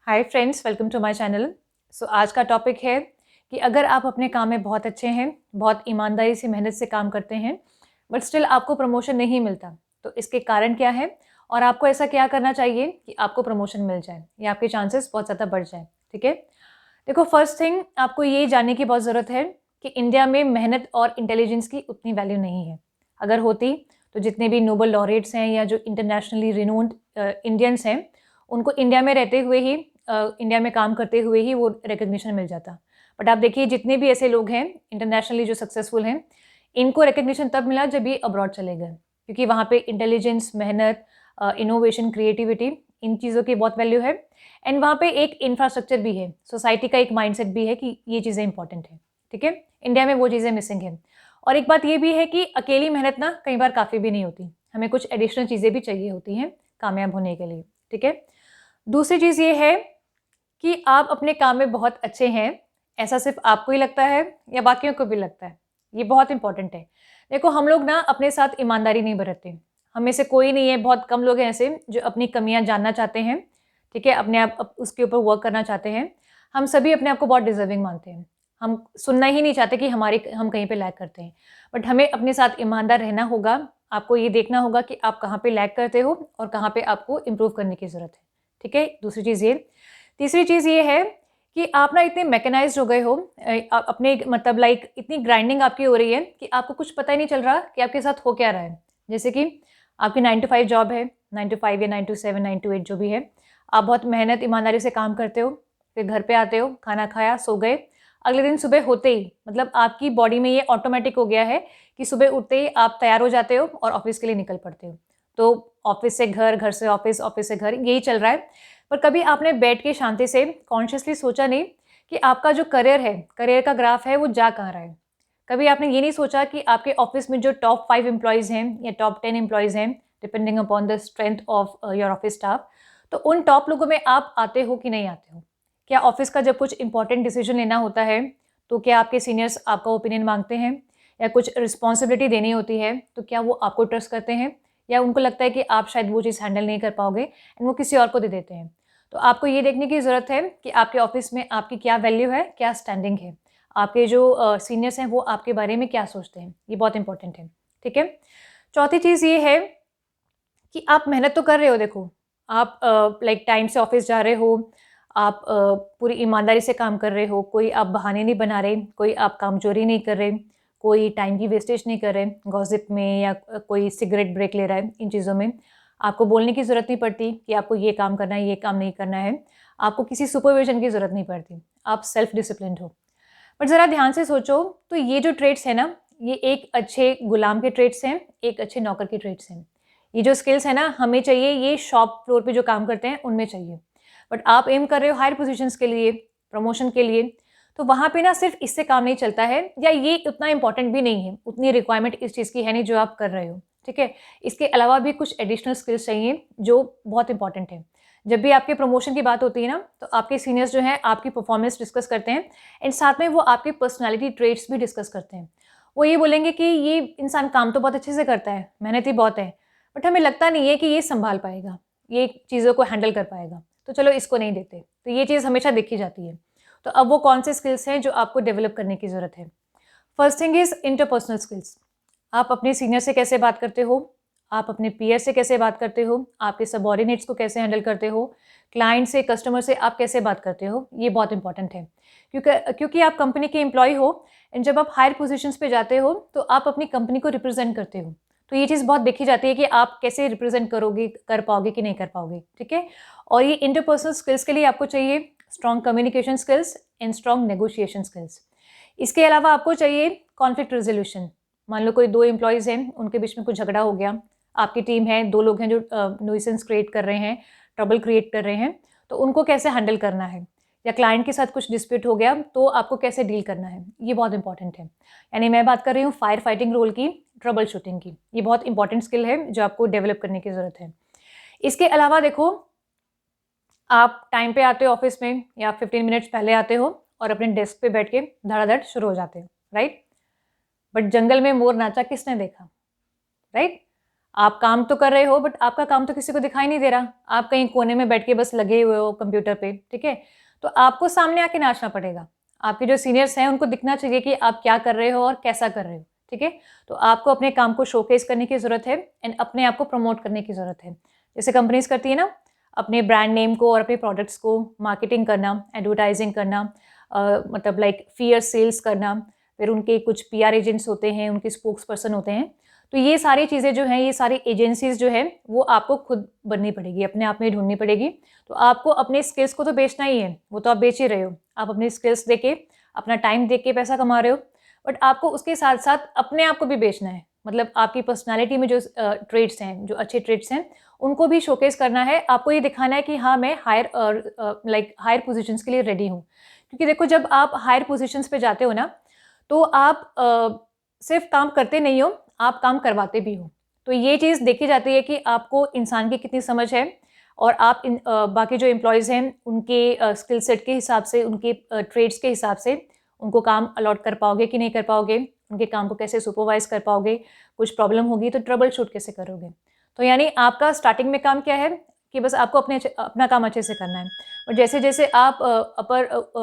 Hi friends, welcome to my channel. आज का topic है कि अगर आप अपने काम में बहुत अच्छे हैं, बहुत ईमानदारी से मेहनत से काम करते हैं, बट स्टिल आपको प्रमोशन नहीं मिलता, तो इसके कारण क्या है और आपको ऐसा क्या करना चाहिए कि आपको प्रमोशन मिल जाए या आपके चांसेस बहुत ज़्यादा बढ़ जाए। ठीक है, देखो, फर्स्ट थिंग आपको ये जानने की बहुत ज़रूरत है कि इंडिया में मेहनत और इंटेलिजेंस की उतनी वैल्यू नहीं है। अगर होती तो जितने भी नोबल लॉरेट्स हैं या जो इंटरनेशनली रिनोन्ड इंडियंस हैं, उनको इंडिया में रहते हुए ही इंडिया में काम करते हुए ही वो रिकग्निशन मिल जाता। बट आप देखिए, जितने भी ऐसे लोग हैं इंटरनेशनली जो सक्सेसफुल हैं, इनको रिकग्निशन तब मिला जब ये अब्रॉड चले गए, क्योंकि वहाँ पे इंटेलिजेंस, मेहनत, इनोवेशन, क्रिएटिविटी, इन चीज़ों की बहुत वैल्यू है। एंड वहाँ पे एक इंफ्रास्ट्रक्चर भी है, सोसाइटी का एक माइंडसेट भी है कि ये चीज़ें इंपॉर्टेंट है। ठीक है, इंडिया में वो चीज़ें मिसिंग है। और एक बात ये भी है कि अकेली मेहनत ना कई बार काफ़ी भी नहीं होती, हमें कुछ एडिशनल चीज़ें भी चाहिए होती हैं कामयाब होने के लिए। ठीक है, दूसरी चीज़ ये है कि आप अपने काम में बहुत अच्छे हैं, ऐसा सिर्फ़ आपको ही लगता है या बाकियों को भी लगता है? ये बहुत इम्पोर्टेंट है। देखो, हम लोग ना अपने साथ ईमानदारी नहीं बरतते। हम में से कोई नहीं है, बहुत कम लोग हैं ऐसे जो अपनी कमियाँ जानना चाहते हैं, ठीक है? अपने आप उसके ऊपर वर्क करना चाहते हैं। हम सभी अपने आप को बहुत डिज़र्विंग मानते हैं। हम सुनना ही नहीं चाहते कि हम कहीं पे लैग करते हैं। बट हमें अपने साथ ईमानदार रहना होगा। आपको ये देखना होगा कि आप कहाँ पे लैग करते हो और कहाँ पे आपको इम्प्रूव करने की ज़रूरत है। ठीक है? दूसरी चीज़ ये। तीसरी चीज़ ये है कि आप ना इतने मैकेनाइज़्ड हो गए हो, अपने मतलब लाइक इतनी ग्राइंडिंग आपकी हो रही है कि आपको कुछ पता ही नहीं चल रहा कि आपके साथ हो क्या रहा है। जैसे कि आपकी 9 टू 5 जॉब है, 9 टू 5 या 9 टू 7, 9 टू 8 जो भी है। आप बहुत मेहनत, ईमानदारी से काम करते हो, फिर घर पे आते हो, खाना खाया, सो गए। अगले दिन सुबह होते ही मतलब आपकी बॉडी में ये ऑटोमैटिक हो गया है कि सुबह उठते ही आप तैयार हो जाते हो और ऑफ़िस के लिए निकल पड़ते हो। तो ऑफ़िस से घर, घर से ऑफ़िस, ऑफ़िस से घर, यही चल रहा है। पर कभी आपने बैठ के शांति से कॉन्शियसली सोचा नहीं कि आपका जो करियर है, करियर का ग्राफ है, वो जा कहाँ रहा है। कभी आपने ये नहीं सोचा कि आपके ऑफिस में जो टॉप 5 एम्प्लॉइज़ हैं या टॉप 10 एम्प्लॉइज़ हैं, depending upon the strength of your office staff, तो उन टॉप लोगों में आप आते हो कि नहीं आते हो? क्या ऑफिस का जब कुछ इंपॉर्टेंट डिसीजन लेना होता है, तो क्या आपके सीनियर्स आपका ओपिनियन माँगते हैं या कुछ रिस्पॉन्सिबिलिटी देनी होती है, तो क्या वो आपको ट्रस्ट करते हैं या उनको लगता है कि आप शायद वो चीज़ हैंडल नहीं कर पाओगे एंड वो किसी और को दे देते हैं? तो आपको ये देखने की ज़रूरत है कि आपके ऑफिस में आपकी क्या वैल्यू है, क्या स्टैंडिंग है। आपके जो सीनियर्स हैं वो आपके बारे में क्या सोचते हैं, ये बहुत इंपॉर्टेंट है। ठीक है? चौथी चीज़ ये है कि आप मेहनत तो कर रहे हो, देखो। आप लाइक टाइम से ऑफ़िस जा रहे हो, आप पूरी ईमानदारी से काम कर रहे हो, कोई आप बहाने नहीं बना रहे, कोई आप कामचोरी नहीं कर रहे, कोई टाइम की वेस्टेज नहीं कर रहे, गॉसिप में या कोई सिगरेट ब्रेक ले रहा है, इन चीज़ों में। आपको बोलने की ज़रूरत नहीं पड़ती कि आपको ये काम करना है, ये काम नहीं करना है। आपको किसी सुपरविज़न की ज़रूरत नहीं पड़ती। आप सेल्फ डिसिप्लिन्ड हो। बट ज़रा ध्यान से सोचो, तो ये जो ट्रेट्स हैं ना, ये एक अच्छे गुलाम के ट्रेट्स हैं, एक अच्छे नौकर के ट्रेट्स हैं। ये जो स्किल्स हैं ना, हमें चाहिए, ये शॉप फ्लोर पे जो काम करते हैं, उनमें चाहिए। बट आप एम कर रहे हो हायर पोज़ीशंस के लिए, प्रमोशन के लिए, तो वहाँ पे ना सिर्फ़ इससे काम नहीं चलता है या ये उतना इम्पोर्टेंट भी नहीं है, उतनी रिक्वायरमेंट इस चीज़ की है नहीं जो आप कर रहे हो, ठीक है? इसके अलावा भी कुछ एडिशनल स्किल्स चाहिए, जो बहुत इम्पोर्टेंट है। जब भी आपके प्रमोशन की बात होती है ना, तो आपके सीनियर्स जो हैं, आपकी परफ़ॉर्मेंस डिस्कस करते हैं एंड साथ में वो आपके पर्सनैलिटी ट्रेट्स भी डिस्कस करते हैं। वो ये बोलेंगे कि ये इंसान काम तो बहुत अच्छे से करता है, मेहनती बहुत है, बट हमें लगता नहीं है कि ये सँभाल पाएगा, ये चीज़ों को हैंडल कर पाएगा, तो चलो इसको नहीं देते। तो ये चीज़ हमेशा देखी जाती है। तो अब वो कौन से स्किल्स हैं जो आपको डेवलप करने की ज़रूरत है? First thing is interpersonal skills. आप अपने सीनियर से कैसे बात करते हो? आप अपने पीयर से कैसे बात करते हो? आपके सबऑर्डिनेट्स को कैसे हैंडल करते हो? क्लाइंट से, कस्टमर से आप कैसे बात करते हो? ये बहुत इंपॉर्टेंट है। क्योंकि आप कंपनी के एम्प्लॉयी हो एंड जब आप हायर पोज़ीशंस पे जाते हो, तो आप अपनी कंपनी को रिप्रेज़ेंट करते हो। तो ये चीज़ बहुत देखी जाती है कि आप कैसे रिप्रेज़ेंट करोगे, कर पाओगे कि नहीं कर पाओगे, ठीक है? और ये इंटरपर्सनल स्किल्स के लिए आपको चाहिए strong communication skills and strong negotiation skills. इसके अलावा आपको चाहिए कॉन्फ्लिक्ट रेज़ोल्यूशन। मान लो कोई 2 एम्प्लॉइज़ हैं, उनके बीच में कुछ झगड़ा हो गया। आपकी टीम है, 2 लोग हैं जो न्यूइसेंस क्रिएट कर रहे हैं, ट्रबल क्रिएट कर रहे हैं, तो उनको कैसे हैंडल करना है? या क्लाइंट के साथ कुछ डिस्प्यूट हो गया, तो आपको कैसे डील करना है? ये बहुत इंपॉर्टेंट है। यानी मैं बात कर रही हूँ फायर फाइटिंग रोल की, ट्रबल शूटिंग की। ये बहुत इंपॉर्टेंट स्किल है, जो आपको डेवलप करने की ज़रूरत है। इसके अलावा देखो, आप टाइम पे आते हो ऑफ़िस में या 15 मिनट्स पहले आते हो और अपने डेस्क पे बैठ के धड़ाधड़ शुरू हो जाते हो, राइट? बट जंगल में मोर नाचा किसने देखा, राइट? आप काम तो कर रहे हो बट आपका काम तो किसी को दिखाई नहीं दे रहा, आप कहीं कोने में बैठ के बस लगे हुए हो कंप्यूटर पे, ठीक है। तो आपको सामने आके नाचना पड़ेगा, आपके जो सीनियर्स हैं उनको दिखना चाहिए कि आप क्या कर रहे हो और कैसा कर रहे हो, ठीक है। तो आपको अपने काम को शोकेस करने की ज़रूरत है एंड अपने आप को प्रमोट करने की ज़रूरत है। जैसे कंपनीज करती है ना, अपने ब्रांड नेम को और अपने प्रोडक्ट्स को मार्केटिंग करना, एडवर्टाइजिंग करना, मतलब लाइक फियर सेल्स करना, फिर उनके कुछ पीआर एजेंट्स होते हैं, उनके स्पोक्स पर्सन होते हैं। तो ये सारी चीज़ें जो हैं, ये सारी एजेंसीज़ जो है वो आपको खुद बननी पड़ेगी, अपने आप में ही ढूँढनी पड़ेगी। तो आपको अपने स्किल्स को तो बेचना ही है, वो तो आप बेच ही रहे हो। आप अपनी स्किल्स देके, अपना टाइम दे के पैसा कमा रहे हो, बट आपको उसके साथ-साथ अपने आप को भी बेचना है। मतलब आपकी पर्सनैलिटी में जो ट्रेड्स हैं, जो अच्छे ट्रेड्स हैं, उनको भी शोकेस करना है। आपको ये दिखाना है कि हाँ, मैं हायर पोज़ीशंस के लिए रेडी हूँ। क्योंकि देखो, जब आप हायर पोज़ीशंस पे जाते हो ना, तो आप सिर्फ़ काम करते नहीं हो, आप काम करवाते भी हो। तो ये चीज़ देखी जाती है कि आपको इंसान की कितनी समझ है और आप बाकी जो एम्प्लॉइज़ हैं उनके स्किल सेट के हिसाब से, उनके ट्रेड्स के हिसाब से उनको काम अलॉट कर पाओगे कि नहीं कर पाओगे, उनके काम को कैसे सुपरवाइज़ कर पाओगे, कुछ प्रॉब्लम होगी तो ट्रबल शूट कैसे करोगे। तो यानी आपका स्टार्टिंग में काम क्या है कि बस आपको अपना काम अच्छे से करना है। और जैसे-जैसे आप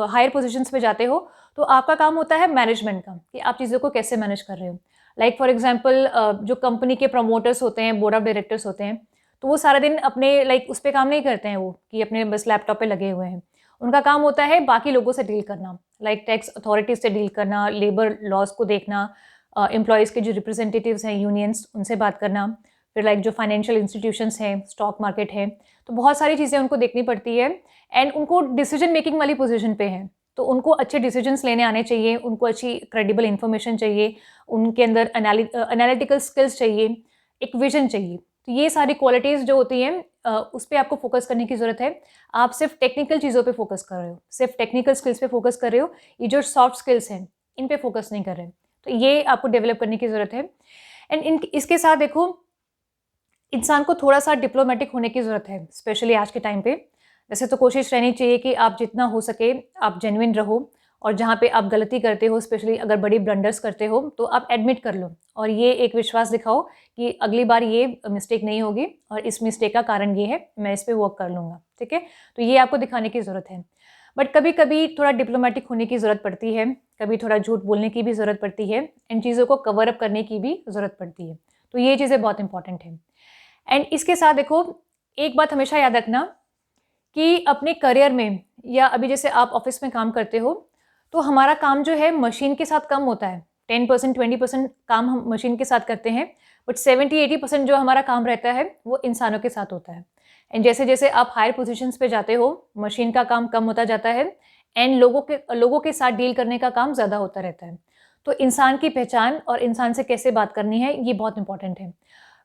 हायर पोज़ीशंस पे जाते हो, तो आपका काम होता है मैनेजमेंट का, कि आप चीज़ों को कैसे मैनेज कर रहे हो। लाइक फॉर एग्जांपल, जो कंपनी के प्रमोटर्स होते हैं, बोर्ड ऑफ डायरेक्टर्स होते हैं, तो वो सारा दिन अपने लाइक उस पे काम नहीं करते हैं वो, कि अपने बस लैपटॉप पे लगे हुए हैं। उनका काम होता है बाकी लोगों से डील करना, लाइक टैक्स अथॉरिटीज़ से डील करना, लेबर लॉज़ को देखना, एम्प्लॉइज़ के जो रिप्रेजेंटेटिव्स हैं, यूनियंस, उनसे बात करना, फिर लाइक जो फाइनेंशियल इंस्टीट्यूशंस हैं, स्टॉक मार्केट है, तो बहुत सारी चीज़ें उनको देखनी पड़ती है एंड उनको डिसीजन मेकिंग वाली पोज़ीशन पे हैं। तो उनको अच्छे डिसीजंस लेने आने चाहिए, उनको अच्छी क्रेडिबल इन्फॉर्मेशन चाहिए, उनके अंदर एनालिटिकल स्किल्स चाहिए, एक विज़न चाहिए। तो ये सारी क्वालिटीज़ जो होती हैं, उस पे आपको फ़ोकस करने की ज़रूरत है। आप सिर्फ़ टेक्निकल चीज़ों पे फ़ोकस कर रहे हो, सिर्फ़ टेक्निकल स्किल्स पे फ़ोकस कर रहे हो, ये जो सॉफ्ट स्किल्स हैं, इन पे फ़ोकस नहीं कर रहे। तो ये आपको डेवलप करने की ज़रूरत है एंड इसके साथ देखो, इंसान को थोड़ा-सा डिप्लोमैटिक होने की ज़रूरत है, स्पेशली आज के टाइम पे। वैसे तो कोशिश रहनी चाहिए कि आप जितना हो सके आप जेन्युइन रहो और जहाँ पे आप गलती करते हो, स्पेशली अगर बड़ी ब्लंडर्स करते हो, तो आप एडमिट कर लो और ये एक विश्वास दिखाओ कि अगली बार ये मिस्टेक नहीं होगी और इस मिस्टेक का कारण ये है, मैं इस पे वर्क कर लूँगा, ठीक है? तो ये आपको दिखाने की ज़रूरत है। बट कभी-कभी थोड़ा डिप्लोमैटिक होने की ज़रूरत पड़ती है, कभी थोड़ा झूठ बोलने की भी ज़रूरत पड़ती है, इन चीज़ों को कवर अप करने की भी ज़रूरत पड़ती है। तो ये चीज़ें बहुत इंपॉर्टेंट हैं। एंड इसके साथ देखो, एक बात हमेशा याद रखना कि अपने करियर में या अभी जैसे आप ऑफिस में काम करते हो, तो हमारा काम जो है मशीन के साथ कम होता है। 10% 20% काम हम मशीन के साथ करते हैं, बट 70-80% जो हमारा काम रहता है वो इंसानों के साथ होता है। एंड जैसे-जैसे आप हायर पोजीशंस पे जाते हो, मशीन का काम कम होता जाता है एंड लोगों के साथ डील करने का काम ज़्यादा होता रहता है। तो इंसान की पहचान और इंसान से कैसे बात करनी है, ये बहुत इंपॉर्टेंट है।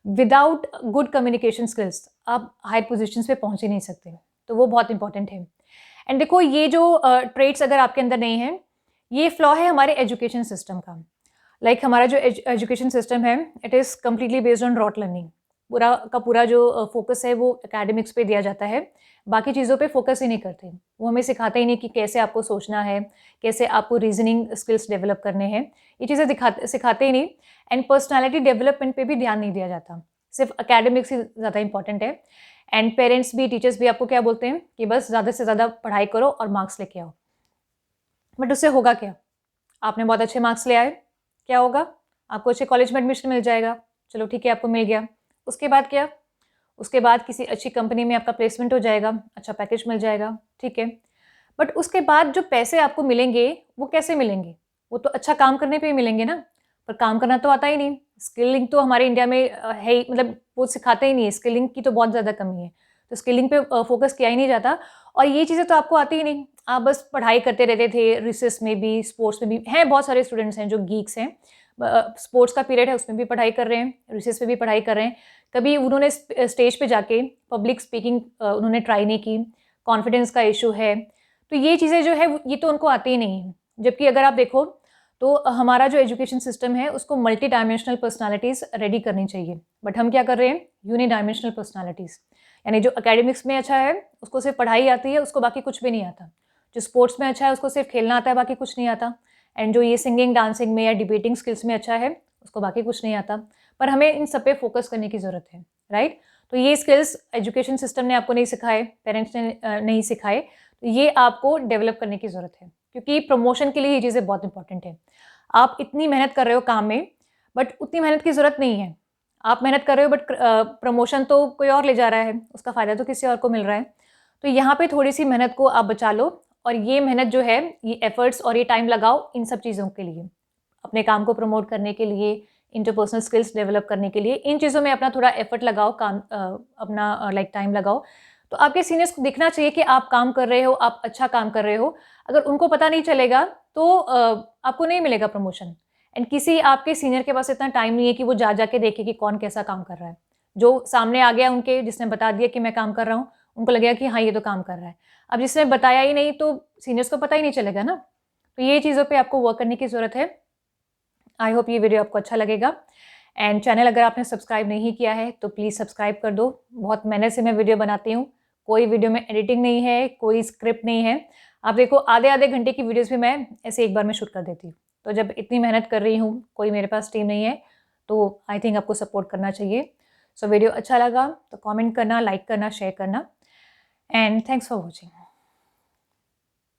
विदाउट गुड कम्युनिकेशन स्किल्स आप हायर पोजीशंस पे पहुंच ही नहीं सकते, तो वो बहुत इंपॉर्टेंट है। एंड देखो, ये जो ट्रेड्स अगर आपके अंदर नहीं है, ये फ्लॉ है हमारे एजुकेशन सिस्टम का। लाइक हमारा जो एजुकेशन सिस्टम है, it is completely based on rote learning. पूरा का पूरा जो फोकस है वो एकेडमिक्स पे दिया जाता है, बाकी चीज़ों पे फोकस ही नहीं करते। वो हमें सिखाते ही नहीं कि कैसे आपको सोचना है, कैसे आपको रीजनिंग स्किल्स डेवलप करने हैं, ये चीज़ें सिखाते ही नहीं। एंड पर्सनैलिटी डेवलपमेंट पे भी ध्यान नहीं दिया जाता, सिर्फ एकेडमिक्स ही ज़्यादा इंपॉर्टेंट है। एंड पेरेंट्स भी, टीचर्स भी आपको क्या बोलते हैं कि बस ज़्यादा से ज़्यादा पढ़ाई करो और मार्क्स लेके आओ। बट उससे होगा क्या? आपने बहुत अच्छे मार्क्स ले आए, क्या होगा? आपको अच्छे कॉलेज में एडमिशन मिल जाएगा, चलो ठीक है, आपको मिल गया। उसके बाद क्या? उसके बाद किसी अच्छी कंपनी में आपका प्लेसमेंट हो जाएगा, अच्छा पैकेज मिल जाएगा, ठीक है। बट उसके बाद जो पैसे आपको मिलेंगे, वो कैसे मिलेंगे? वो तो अच्छा काम करने पे ही मिलेंगे ना, पर काम करना तो आता ही नहीं। स्किलिंग तो हमारे इंडिया में है ही, मतलब वो सिखाते ही नहीं है, स्किलिंग की तो बहुत ज़्यादा कमी है। तो स्किलिंग पे फोकस किया ही नहीं जाता और ये चीज़ें तो आपको आती ही नहीं। आप बस पढ़ाई करते रहते थे, रिसेस में भी, स्पोर्ट्स में भी हैं, बहुत सारे स्टूडेंट्स हैं जो गीक्स हैं। स्पोर्ट्स का पीरियड है, उसमें भी पढ़ाई कर रहे हैं, रिसेस में भी पढ़ाई कर रहे हैं। कभी उन्होंने स्टेज पे जाके पब्लिक स्पीकिंग उन्होंने ट्राई नहीं की, कॉन्फिडेंस का इश्यू है। तो ये चीज़ें जो है ये तो उनको आती ही नहीं है। जबकि अगर आप देखो, तो हमारा जो एजुकेशन सिस्टम है उसको मल्टी डायमेंशनल पर्सनैलिटीज़ रेडी करनी चाहिए। बट हम क्या कर रहे हैं? Unidimensional personalities. यानी जो एकेडमिक्स में अच्छा है उसको सिर्फ पढ़ाई आती है, उसको बाकी कुछ भी नहीं आता। जो स्पोर्ट्स में अच्छा है उसको सिर्फ खेलना आता है, बाकी कुछ नहीं आता। एंड जो ये सिंगिंग, डांसिंग में या डिबेटिंग स्किल्स में अच्छा है, उसको बाकी कुछ नहीं आता। पर हमें इन सब पे फोकस करने की ज़रूरत है, राइट? तो ये स्किल्स एजुकेशन सिस्टम ने आपको नहीं सिखाए, पेरेंट्स ने नहीं सिखाए, तो ये आपको डेवलप करने की ज़रूरत है, क्योंकि प्रमोशन के लिए ये चीज़ें बहुत इंपॉर्टेंट है। आप इतनी मेहनत कर रहे हो काम में, बट उतनी मेहनत की ज़रूरत नहीं है। आप मेहनत कर रहे हो बट प्रमोशन तो कोई और ले जा रहा है, उसका फ़ायदा तो किसी और को मिल रहा है। तो यहाँ पे थोड़ी-सी मेहनत को आप बचा लो और ये मेहनत जो है, ये एफर्ट्स और ये टाइम लगाओ इन सब चीज़ों के लिए। अपने काम को प्रमोट करने के लिए, इंटरपर्सनल स्किल्स डेवलप करने के लिए, इन चीज़ों में अपना थोड़ा एफर्ट लगाओ, अपना लाइक टाइम लगाओ। तो आपके सीनियर्स को दिखना चाहिए कि आप काम कर रहे हो, आप अच्छा काम कर रहे हो। अगर उनको पता नहीं चलेगा तो आपको नहीं मिलेगा प्रमोशन। एंड किसी आपके सीनियर के पास इतना टाइम नहीं है कि वो जा के देखे कि कौन कैसा काम कर रहा है। जो सामने आ गया उनके, जिसने बता दिया कि मैं काम कर रहा हूँ, उनको लगेगा कि हाँ, ये तो काम कर रहा है। अब जिसने बताया ही नहीं तो सीनियर्स को पता ही नहीं चलेगा ना। तो ये चीज़ों पे आपको वर्क करने की ज़रूरत है। आई होप ये वीडियो आपको अच्छा लगेगा। एंड चैनल अगर आपने सब्सक्राइब नहीं किया है तो प्लीज़ सब्सक्राइब कर दो। बहुत मेहनत से मैं वीडियो बनाती हूँ। कोई वीडियो में एडिटिंग नहीं है, कोई स्क्रिप्ट नहीं है। आप देखो आधे-आधे घंटे की वीडियोज़ भी मैं ऐसे एक बार में शूट कर देती हूँ। तो जब इतनी मेहनत कर रही हूँ, कोई मेरे पास टीम नहीं है, तो आई थिंक आपको सपोर्ट करना चाहिए। सो वीडियो अच्छा लगा तो कमेंट करना, लाइक करना, शेयर करना एंड थैंक्स फॉर वॉचिंग।